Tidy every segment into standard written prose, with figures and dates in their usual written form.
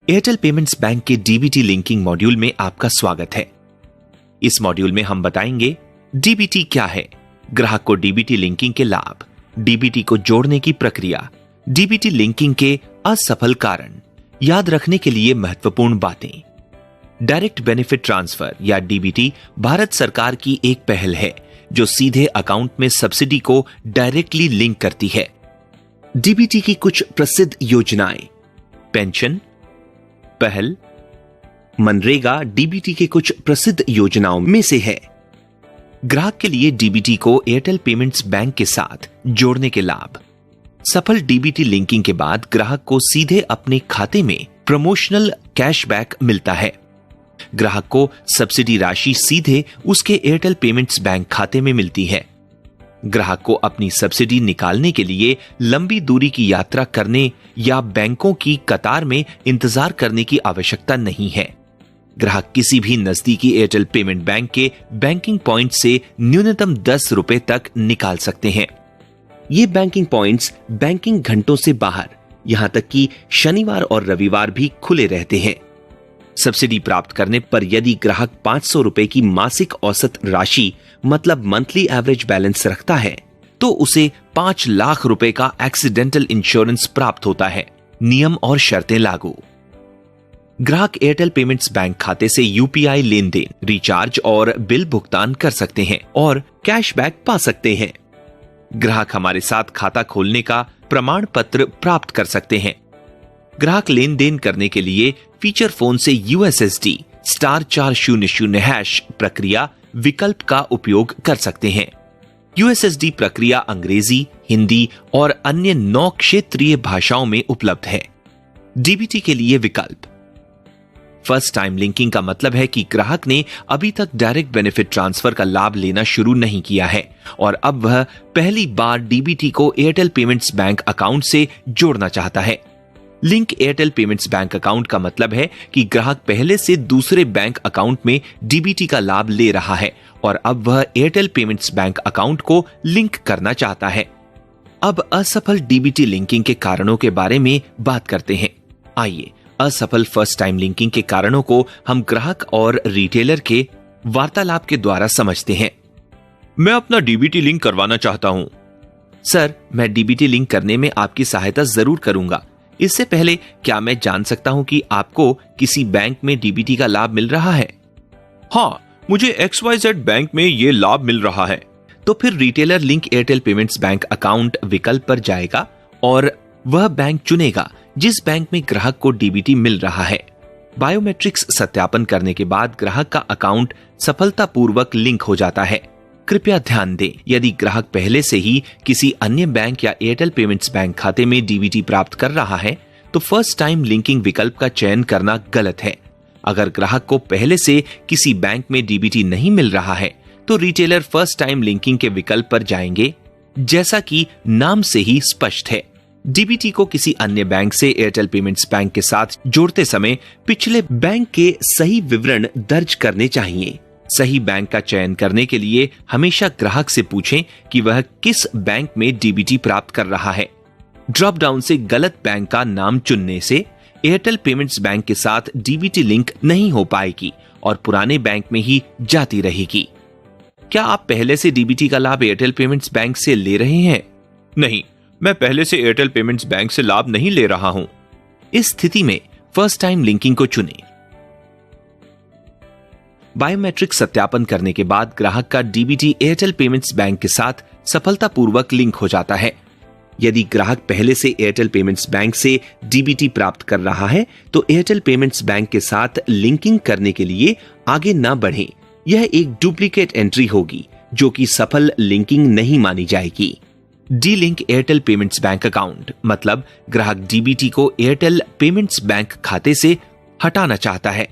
Airtel payments bank के DBT linking module में आपका स्वागत है। इस मॉड्यूल में हम बताएंगे डीबीटी क्या है, ग्राहक को डीबीटी लिंकिंग के लाभ, डीबीटी को जोड़ने की प्रक्रिया, डीबीटी लिंकिंग के असफल कारण, याद रखने के लिए महत्वपूर्ण बातें। डायरेक्ट बेनिफिट ट्रांसफर या डीबीटी भारत सरकार की एक पहल है जो सीधे अकाउंट में सब्सिडी को डायरेक्टली लिंक करती है। डीबीटी की कुछ प्रसिद्ध योजनाएं, पेंशन पहल, मनरेगा डीबीटी के कुछ प्रसिद्ध योजनाओं में से है। ग्राहक के लिए डीबीटी को एयरटेल पेमेंट्स बैंक के साथ जोड़ने के लाभ। सफल डीबीटी लिंकिंग के बाद ग्राहक को सीधे अपने खाते में प्रमोशनल कैशबैक मिलता है। ग्राहक को सब्सिडी राशि सीधे उसके एयरटेल पेमेंट्स बैंक खाते में मिलती है। ग्राहक को अपनी सब्सिडी निकालने के लिए लंबी दूरी की यात्रा करने या बैंकों की कतार में इंतजार करने की आवश्यकता नहीं है। ग्राहक किसी भी नजदीकी एयरटेल पेमेंट बैंक के बैंकिंग पॉइंट से न्यूनतम 10 रुपए तक निकाल सकते हैं। ये बैंकिंग पॉइंट्स बैंकिंग घंटों से बाहर, यहां तक कि शनिवार और रविवार भी खुले रहते हैं। सब्सिडी प्राप्त करने पर यदि ग्राहक 500 रुपए की मासिक औसत राशि मतलब मंथली एवरेज बैलेंस रखता है तो उसे 5 लाख रुपए का एक्सीडेंटल इंश्योरेंस प्राप्त होता है। नियम और शर्तें लागू। ग्राहक एयरटेल पेमेंट्स बैंक खाते से यूपीआई लेन देन, रिचार्ज और बिल भुगतान कर सकते हैं और कैशबैक पा सकते हैं। ग्राहक हमारे साथ खाता खोलने का प्रमाण पत्र प्राप्त कर सकते हैं। ग्राहक लेन देन करने के लिए फीचर फोन से यूएसएसडी *400# प्रक्रिया विकल्प का उपयोग कर सकते हैं। यूएसएसडी प्रक्रिया अंग्रेजी, हिंदी और अन्य 9 क्षेत्रीय भाषाओं में उपलब्ध है। डीबीटी के लिए विकल्प। फर्स्ट टाइम लिंकिंग का मतलब है कि ग्राहक ने अभी तक डायरेक्ट बेनिफिट ट्रांसफर का लाभ लेना शुरू नहीं किया है और अब वह पहली बार डीबीटी को एयरटेल पेमेंट्स बैंक अकाउंट से जोड़ना चाहता है। Link Airtel payments bank account का मतलब है कि ग्राहक पहले से दूसरे बैंक अकाउंट में डीबीटी का लाभ ले रहा है और अब वह एयरटेल पेमेंट्स बैंक अकाउंट को लिंक करना चाहता है। अब असफल डीबीटी लिंकिंग के कारणों के बारे में बात करते हैं। आइए असफल फर्स्ट टाइम लिंकिंग के कारणों को हम ग्राहक और रिटेलर के वार्तालाप के द्वारा समझते हैं। मैं अपना डीबीटी लिंक करवाना चाहता हूं। सर, मैं डीबीटी लिंक करने में आपकी सहायता जरूर करूंगा। इससे पहले क्या मैं जान सकता हूं कि आपको किसी बैंक में डीबीटी का लाभ मिल रहा है? हाँ, मुझे XYZ बैंक में ये लाभ मिल रहा है। तो फिर retailer link Airtel payments bank account विकल्प पर जाएगा और वह बैंक चुनेगा जिस बैंक में ग्राहक को डीबीटी मिल रहा है। बायोमेट्रिक्स सत्यापन करने के बाद ग्राहक का अकाउंट सफलतापूर्वक लिंक हो जाता है। कृपया ध्यान दें, यदि ग्राहक पहले से ही किसी अन्य बैंक या एयरटेल पेमेंट्स बैंक खाते में डीबीटी प्राप्त कर रहा है तो फर्स्ट टाइम लिंकिंग विकल्प का चयन करना गलत है। अगर ग्राहक को पहले से किसी बैंक में डीबीटी नहीं मिल रहा है तो रिटेलर फर्स्ट टाइम लिंकिंग के विकल्प पर जाएंगे। जैसा कि नाम से ही स्पष्ट है, डीबीटी को किसी अन्य बैंक से एयरटेल पेमेंट्स बैंक के साथ जोड़ते समय पिछले बैंक के सही विवरण दर्ज करने चाहिए। सही बैंक का चयन करने के लिए हमेशा ग्राहक से पूछें कि वह किस बैंक में डीबीटी प्राप्त कर रहा है। ड्रॉप डाउन से गलत बैंक का नाम चुनने से एयरटेल पेमेंट्स बैंक के साथ डीबीटी लिंक नहीं हो पाएगी और पुराने बैंक में ही जाती रहेगी। क्या आप पहले से डीबीटी का लाभ एयरटेल पेमेंट्स बैंक से ले रहे हैं? नहीं, मैं पहले से एयरटेल पेमेंट्स बैंक से लाभ नहीं ले रहा हूं। इस स्थिति में फर्स्ट टाइम लिंकिंग को चुनें। बायोमेट्रिक सत्यापन करने के बाद ग्राहक का डीबीटी एयरटेल पेमेंट्स बैंक के साथ सफलतापूर्वक लिंक हो जाता है। यदि ग्राहक पहले से एयरटेल पेमेंट्स बैंक से डीबीटी प्राप्त कर रहा है तो एयरटेल पेमेंट्स बैंक के साथ लिंकिंग करने के लिए आगे ना बढ़ें। यह एक डुप्लीकेट एंट्री होगी जो कि सफल लिंकिंग नहीं मानी जाएगी। D link Airtel payments bank account मतलब ग्राहक डीबीटी को एयरटेल पेमेंट्स बैंक खाते से हटाना चाहता है।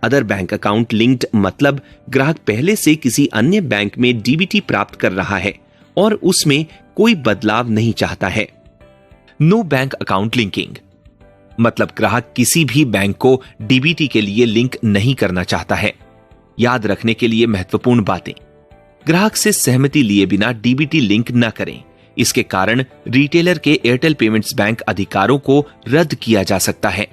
अदर बैंक अकाउंट लिंक्ड मतलब ग्राहक पहले से किसी अन्य बैंक में डीबीटी प्राप्त कर रहा है और उसमें कोई बदलाव नहीं चाहता है। नो बैंक अकाउंट लिंकिंग मतलब ग्राहक किसी भी बैंक को डीबीटी के लिए लिंक नहीं करना चाहता है। याद रखने के लिए महत्वपूर्ण बातें, ग्राहक से सहमति लिए बिना डीबीटी लिंक न करें। इसके कारण रिटेलर के एयरटेल पेमेंट्स बैंक अधिकारों को रद्द किया जा सकता है।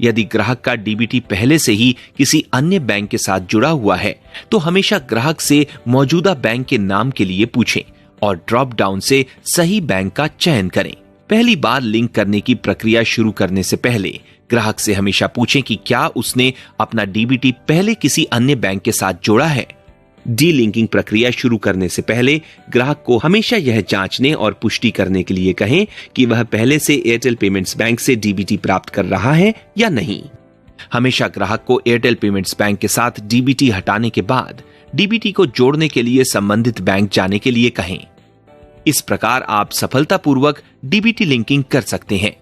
यदि ग्राहक का डीबीटी पहले से ही किसी अन्य बैंक के साथ जुड़ा हुआ है तो हमेशा ग्राहक से मौजूदा बैंक के नाम के लिए पूछें और ड्रॉप डाउन से सही बैंक का चयन करें। पहली बार लिंक करने की प्रक्रिया शुरू करने से पहले ग्राहक से हमेशा पूछें कि क्या उसने अपना डीबीटी पहले किसी अन्य बैंक के साथ जोड़ा है। डी लिंकिंग प्रक्रिया शुरू करने से पहले ग्राहक को हमेशा यह जांचने और पुष्टि करने के लिए कहें कि वह पहले से एयरटेल पेमेंट्स बैंक से डीबीटी प्राप्त कर रहा है या नहीं। हमेशा ग्राहक को एयरटेल पेमेंट्स बैंक के साथ डीबीटी हटाने के बाद डीबीटी को जोड़ने के लिए संबंधित बैंक जाने के लिए कहें। इस प्रकार आप सफलतापूर्वक डीबीटी लिंकिंग कर सकते हैं।